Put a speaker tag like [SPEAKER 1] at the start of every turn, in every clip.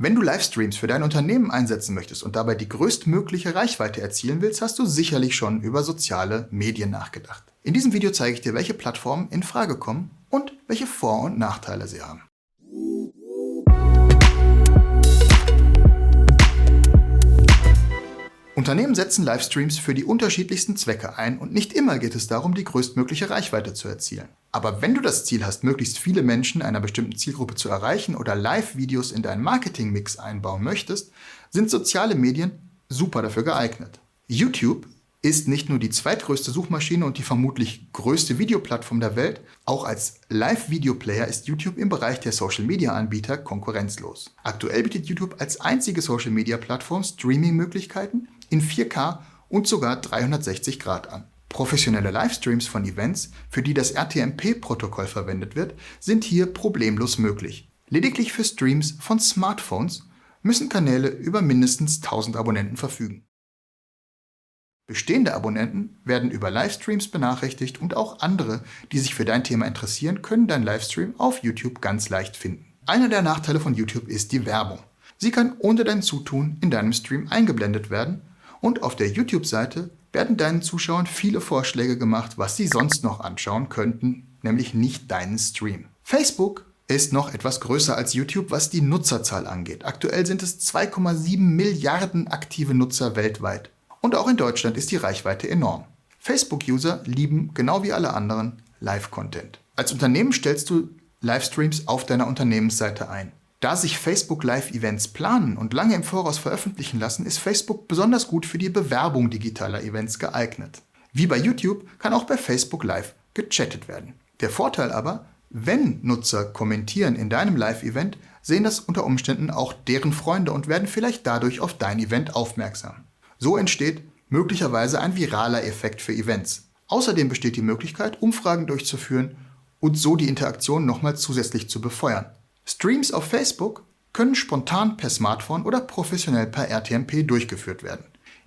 [SPEAKER 1] Wenn du Livestreams für dein Unternehmen einsetzen möchtest und dabei die größtmögliche Reichweite erzielen willst, hast du sicherlich schon über soziale Medien nachgedacht. In diesem Video zeige ich dir, welche Plattformen in Frage kommen und welche Vor- und Nachteile sie haben. Unternehmen setzen Livestreams für die unterschiedlichsten Zwecke ein und nicht immer geht es darum, die größtmögliche Reichweite zu erzielen. Aber wenn du das Ziel hast, möglichst viele Menschen einer bestimmten Zielgruppe zu erreichen oder Live-Videos in deinen Marketingmix einbauen möchtest, sind soziale Medien super dafür geeignet. YouTube ist nicht nur die zweitgrößte Suchmaschine und die vermutlich größte Videoplattform der Welt, auch als Live-Video-Player ist YouTube im Bereich der Social-Media-Anbieter konkurrenzlos. Aktuell bietet YouTube als einzige Social-Media-Plattform Streaming-Möglichkeiten in 4K und sogar 360 Grad an. Professionelle Livestreams von Events, für die das RTMP-Protokoll verwendet wird, sind hier problemlos möglich. Lediglich für Streams von Smartphones müssen Kanäle über mindestens 1000 Abonnenten verfügen. Bestehende Abonnenten werden über Livestreams benachrichtigt und auch andere, die sich für dein Thema interessieren, können dein Livestream auf YouTube ganz leicht finden. Einer der Nachteile von YouTube ist die Werbung. Sie kann ohne dein Zutun in deinem Stream eingeblendet werden und auf der YouTube-Seite werden deinen Zuschauern viele Vorschläge gemacht, was sie sonst noch anschauen könnten, nämlich nicht deinen Stream. Facebook ist noch etwas größer als YouTube, was die Nutzerzahl angeht. Aktuell sind es 2,7 Milliarden aktive Nutzer weltweit. Und auch in Deutschland ist die Reichweite enorm. Facebook-User lieben, genau wie alle anderen, Live-Content. Als Unternehmen stellst du Livestreams auf deiner Unternehmensseite ein. Da sich Facebook Live-Events planen und lange im Voraus veröffentlichen lassen, ist Facebook besonders gut für die Bewerbung digitaler Events geeignet. Wie bei YouTube kann auch bei Facebook Live gechattet werden. Der Vorteil aber, wenn Nutzer kommentieren in deinem Live-Event, sehen das unter Umständen auch deren Freunde und werden vielleicht dadurch auf dein Event aufmerksam. So entsteht möglicherweise ein viraler Effekt für Events. Außerdem besteht die Möglichkeit, Umfragen durchzuführen und so die Interaktion nochmal zusätzlich zu befeuern. Streams auf Facebook können spontan per Smartphone oder professionell per RTMP durchgeführt werden.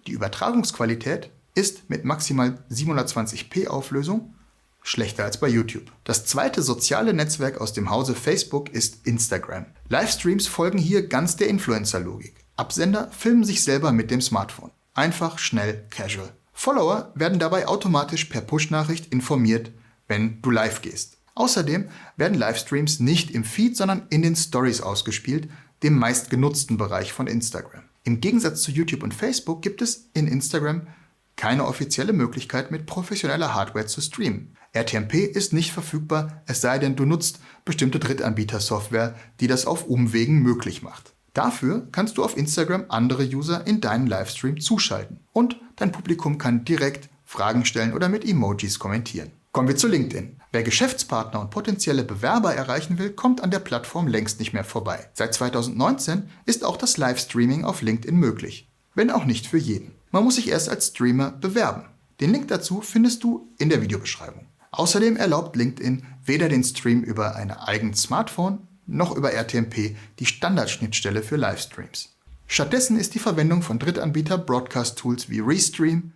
[SPEAKER 1] Die Übertragungsqualität ist mit maximal 720p Auflösung schlechter als bei YouTube. Das zweite soziale Netzwerk aus dem Hause Facebook ist Instagram. Livestreams folgen hier ganz der Influencer-Logik. Absender filmen sich selber mit dem Smartphone. Einfach, schnell, casual. Follower werden dabei automatisch per Push-Nachricht informiert, wenn du live gehst. Außerdem werden Livestreams nicht im Feed, sondern in den Stories ausgespielt, dem meistgenutzten Bereich von Instagram. Im Gegensatz zu YouTube und Facebook gibt es in Instagram keine offizielle Möglichkeit, mit professioneller Hardware zu streamen. RTMP ist nicht verfügbar, es sei denn, du nutzt bestimmte Drittanbieter-Software, die das auf Umwegen möglich macht. Dafür kannst du auf Instagram andere User in deinen Livestream zuschalten und dein Publikum kann direkt Fragen stellen oder mit Emojis kommentieren. Kommen wir zu LinkedIn. Wer Geschäftspartner und potenzielle Bewerber erreichen will, kommt an der Plattform längst nicht mehr vorbei. Seit 2019 ist auch das Livestreaming auf LinkedIn möglich, wenn auch nicht für jeden. Man muss sich erst als Streamer bewerben. Den Link dazu findest du in der Videobeschreibung. Außerdem erlaubt LinkedIn weder den Stream über ein eigenes Smartphone noch über RTMP die Standardschnittstelle für Livestreams. Stattdessen ist die Verwendung von Drittanbieter-Broadcast-Tools wie Restream,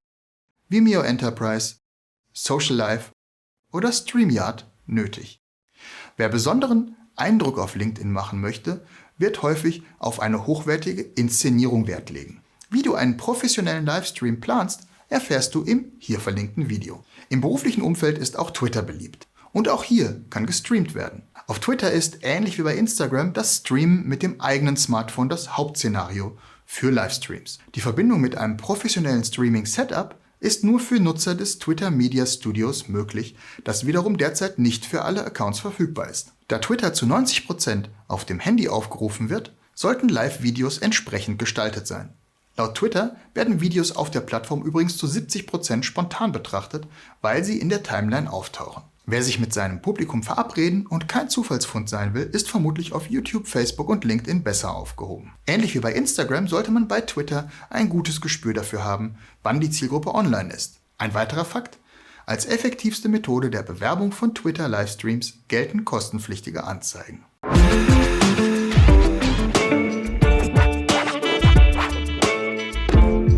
[SPEAKER 1] Vimeo Enterprise, Socialive oder StreamYard nötig. Wer besonderen Eindruck auf LinkedIn machen möchte, wird häufig auf eine hochwertige Inszenierung Wert legen. Wie du einen professionellen Livestream planst, erfährst du im hier verlinkten Video. Im beruflichen Umfeld ist auch Twitter beliebt. Und auch hier kann gestreamt werden. Auf Twitter ist, ähnlich wie bei Instagram, das Streamen mit dem eigenen Smartphone das Hauptszenario für Livestreams. Die Verbindung mit einem professionellen Streaming-Setup ist nur für Nutzer des Twitter Media Studios möglich, das wiederum derzeit nicht für alle Accounts verfügbar ist. Da Twitter zu 90% auf dem Handy aufgerufen wird, sollten Live-Videos entsprechend gestaltet sein. Laut Twitter werden Videos auf der Plattform übrigens zu 70% spontan betrachtet, weil sie in der Timeline auftauchen. Wer sich mit seinem Publikum verabreden und kein Zufallsfund sein will, ist vermutlich auf YouTube, Facebook und LinkedIn besser aufgehoben. Ähnlich wie bei Instagram sollte man bei Twitter ein gutes Gespür dafür haben, wann die Zielgruppe online ist. Ein weiterer Fakt: Als effektivste Methode der Bewerbung von Twitter-Livestreams gelten kostenpflichtige Anzeigen.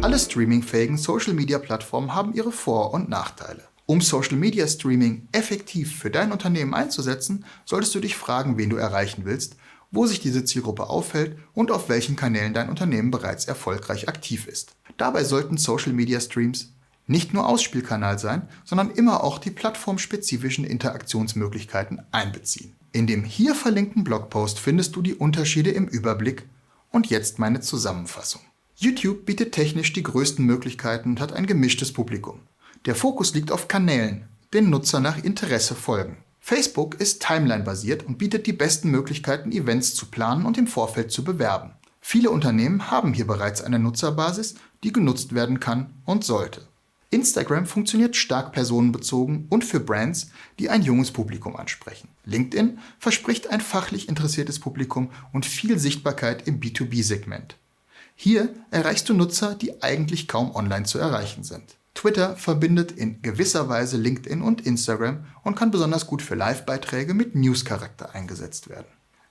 [SPEAKER 1] Alle streamingfähigen Social-Media-Plattformen haben ihre Vor- und Nachteile. Um Social Media Streaming effektiv für dein Unternehmen einzusetzen, solltest du dich fragen, wen du erreichen willst wo sich diese Zielgruppe aufhält und auf welchen Kanälen dein Unternehmen bereits erfolgreich aktiv ist. Dabei sollten Social Media Streams nicht nur Ausspielkanal sein, sondern immer auch die plattformspezifischen Interaktionsmöglichkeiten einbeziehen. In dem hier verlinkten Blogpost findest du die Unterschiede im Überblick und jetzt meine Zusammenfassung. YouTube bietet technisch die größten Möglichkeiten und hat ein gemischtes Publikum. Der Fokus liegt auf Kanälen, den Nutzer nach Interesse folgen. Facebook ist Timeline-basiert und bietet die besten Möglichkeiten, Events zu planen und im Vorfeld zu bewerben. Viele Unternehmen haben hier bereits eine Nutzerbasis, die genutzt werden kann und sollte. Instagram funktioniert stark personenbezogen und für Brands, die ein junges Publikum ansprechen. LinkedIn verspricht ein fachlich interessiertes Publikum und viel Sichtbarkeit im B2B-Segment. Hier erreichst du Nutzer, die eigentlich kaum online zu erreichen sind. Twitter verbindet in gewisser Weise LinkedIn und Instagram und kann besonders gut für Live-Beiträge mit News-Charakter eingesetzt werden.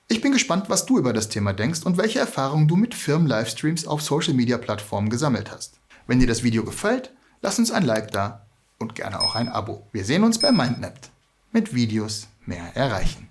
[SPEAKER 1] Ich bin gespannt, was du über das Thema denkst und welche Erfahrungen du mit Firmen-Livestreams auf Social-Media-Plattformen gesammelt hast. Wenn dir das Video gefällt, lass uns ein Like da und gerne auch ein Abo. Wir sehen uns bei MindNet. Mit Videos mehr erreichen.